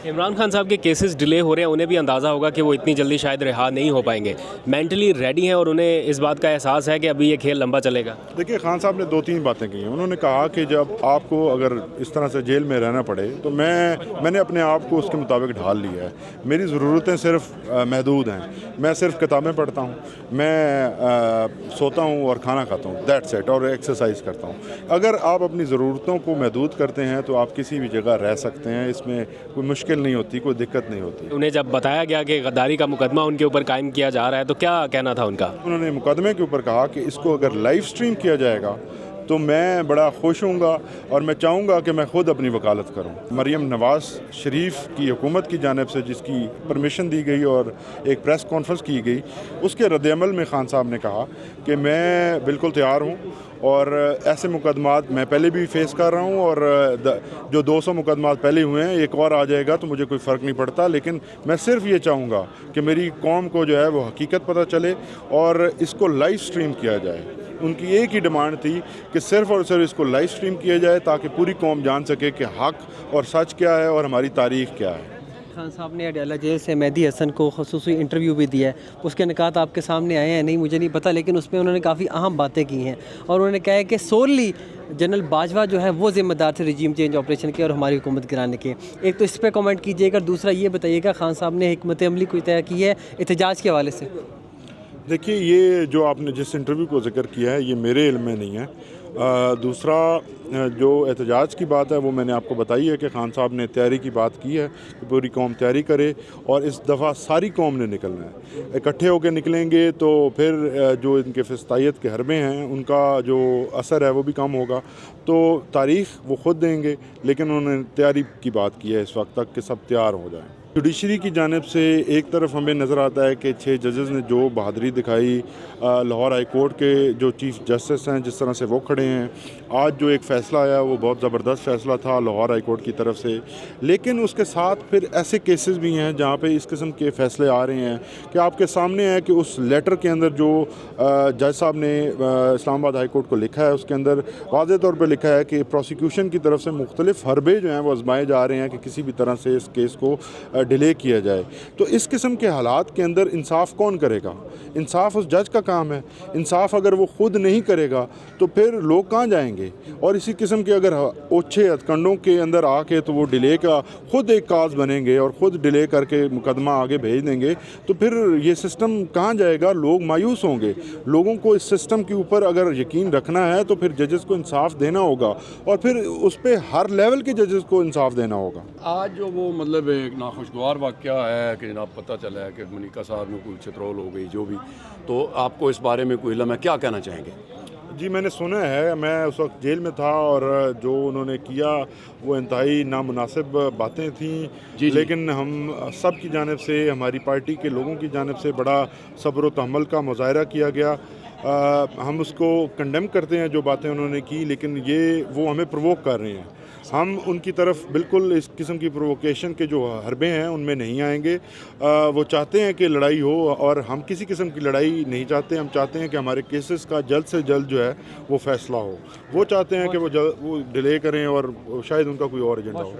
عمران خان صاحب کے cases delay ہو رہے ہیں، انہیں بھی اندازہ ہوگا کہ وہ اتنی جلدی شاید رہا نہیں ہو پائیں گے، مینٹلی ریڈی ہیں اور انہیں اس بات کا احساس ہے کہ ابھی یہ کھیل لمبا چلے گا؟ دیکھیے، خان صاحب نے 2-3 باتیں کی ہیں. انہوں نے کہا کہ جب آپ کو اگر اس طرح سے جیل میں رہنا پڑے تو میں نے اپنے آپ کو اس کے مطابق ڈھال لیا ہے. میری ضرورتیں صرف محدود ہیں. میں صرف کتابیں پڑھتا ہوں، میں سوتا ہوں اور کھانا کھاتا ہوں، دیٹس اٹ، اور ایکسرسائز کرتا ہوں. اگر آپ اپنی ضرورتوں کو محدود کرتے ہیں تو آپ کسی بھی جگہ رہ سکتے ہیں. اس میں کوئی مشکل نہیں ہوتی، کوئی دقت نہیں ہوتی. انہیں جب بتایا گیا کہ غداری کا مقدمہ ان کے اوپر قائم کیا جا رہا ہے تو کیا کہنا تھا ان کا؟ انہوں نے مقدمے کے اوپر کہا کہ اس کو اگر لائیو سٹریم کیا جائے گا تو میں بڑا خوش ہوں گا اور میں چاہوں گا کہ میں خود اپنی وکالت کروں. مریم نواز شریف کی حکومت کی جانب سے جس کی پرمیشن دی گئی اور ایک پریس کانفرنس کی گئی، اس کے رد عمل میں خان صاحب نے کہا کہ میں بالکل تیار ہوں اور ایسے مقدمات میں پہلے بھی فیس کر رہا ہوں، اور جو 200 مقدمات پہلے ہوئے ہیں، ایک اور آ جائے گا تو مجھے کوئی فرق نہیں پڑتا. لیکن میں صرف یہ چاہوں گا کہ میری قوم کو جو ہے وہ حقیقت پتہ چلے اور اس کو لائیو سٹریم کیا جائے. ان کی ایک ہی ڈیمانڈ تھی کہ صرف اور صرف اس کو لائیو سٹریم کیا جائے تاکہ پوری قوم جان سکے کہ حق اور سچ کیا ہے اور ہماری تاریخ کیا ہے. خان صاحب نے اڈیالہ جیل سے مہدی حسن کو خصوصی انٹرویو بھی دیا ہے. اس کے نکات آپ کے سامنے آئے ہیں نہیں مجھے نہیں پتہ، لیکن اس میں انہوں نے کافی اہم باتیں کی ہیں اور انہوں نے کہا ہے کہ سوللی جنرل باجوہ جو ہے وہ ذمہ دار تھے رجیم چینج آپریشن کے اور ہماری حکومت گرانے کے. ایک تو اس پہ کامنٹ کیجیے گا، دوسرا یہ بتائیے گا خان صاحب نے حکمت عملی کوئی طے کی ہے احتجاج کے حوالے سے؟ دیکھیے، یہ جو آپ نے جس انٹرویو کو ذکر کیا ہے یہ میرے علم میں نہیں ہے. دوسرا جو احتجاج کی بات ہے وہ میں نے آپ کو بتائی ہے کہ خان صاحب نے تیاری کی بات کی ہے کہ پوری قوم تیاری کرے، اور اس دفعہ ساری قوم نے نکلنا ہے. اکٹھے ہو کے نکلیں گے تو پھر جو ان کے فسطائیت کے حربے ہیں ان کا جو اثر ہے وہ بھی کم ہوگا. تو تاریخ وہ خود دیں گے، لیکن انہوں نے تیاری کی بات کی ہے اس وقت تک کہ سب تیار ہو جائیں. جوڈیشری کی جانب سے ایک طرف ہمیں نظر آتا ہے کہ 6 ججز نے جو بہادری دکھائی، لاہور ہائی کورٹ کے جو چیف جسٹس ہیں جس طرح سے وہ کھڑے ہیں. آج جو ایک فیصلہ آیا وہ بہت زبردست فیصلہ تھا لاہور ہائی کورٹ کی طرف سے. لیکن اس کے ساتھ پھر ایسے کیسز بھی ہیں جہاں پہ اس قسم کے فیصلے آ رہے ہیں کہ آپ کے سامنے ہے کہ اس لیٹر کے اندر جو جج صاحب نے اسلام آباد ہائی کورٹ کو لکھا ہے اس کے اندر واضح طور پہ لکھا ہے کہ پروسیکیوشن کی طرف سے مختلف حربے جو ہیں وہ آزمائے جا رہے ہیں کہ کسی بھی طرح سے اس کیس کو ڈیلے کیا جائے. تو اس قسم کے حالات کے اندر انصاف کون کرے گا؟ انصاف اس جج کا کام ہے. انصاف اگر وہ خود نہیں کرے گا تو پھر لوگ کہاں جائیں گے؟ اور اسی قسم کے اگر اوچھے ہتھکنڈوں کے اندر آ کے تو وہ ڈیلے کا خود ایک کاز بنیں گے اور خود ڈیلے کر کے مقدمہ آگے بھیج دیں گے تو پھر یہ سسٹم کہاں جائے گا؟ لوگ مایوس ہوں گے. لوگوں کو اس سسٹم کے اوپر اگر یقین رکھنا ہے تو پھر ججز کو انصاف دینا ہوگا، اور پھر اس پہ ہر لیول کے ججز کو انصاف دینا ہوگا. آج جو وہ مطلب ایک ناخوشگوار واقعہ ہے کہ جناب پتہ چلا ہے کہ منیکا صاحب میں کوئی چترول ہو گئی جو بھی، تو آپ کو اس بارے میں کوئی علم ہے؟ کیا کہنا چاہیں گے؟ جی، میں نے سنا ہے، میں اس وقت جیل میں تھا اور جو انہوں نے کیا وہ انتہائی نامناسب باتیں تھیں. لیکن ہم سب کی جانب سے، ہماری پارٹی کے لوگوں کی جانب سے بڑا صبر و تحمل کا مظاہرہ کیا گیا. ہم اس کو کنڈیم کرتے ہیں جو باتیں انہوں نے کی، لیکن وہ ہمیں پرووک کر رہے ہیں. ہم ان کی طرف بالکل اس قسم کی پرووکیشن کے جو حربے ہیں ان میں نہیں آئیں گے. وہ چاہتے ہیں کہ لڑائی ہو اور ہم کسی قسم کی لڑائی نہیں چاہتے. ہم چاہتے ہیں کہ ہمارے کیسز کا جلد سے جلد جو ہے وہ فیصلہ ہو. وہ چاہتے ہیں کہ وہ ڈیلے کریں اور شاید ان کا کوئی اور ایجنڈا ہو.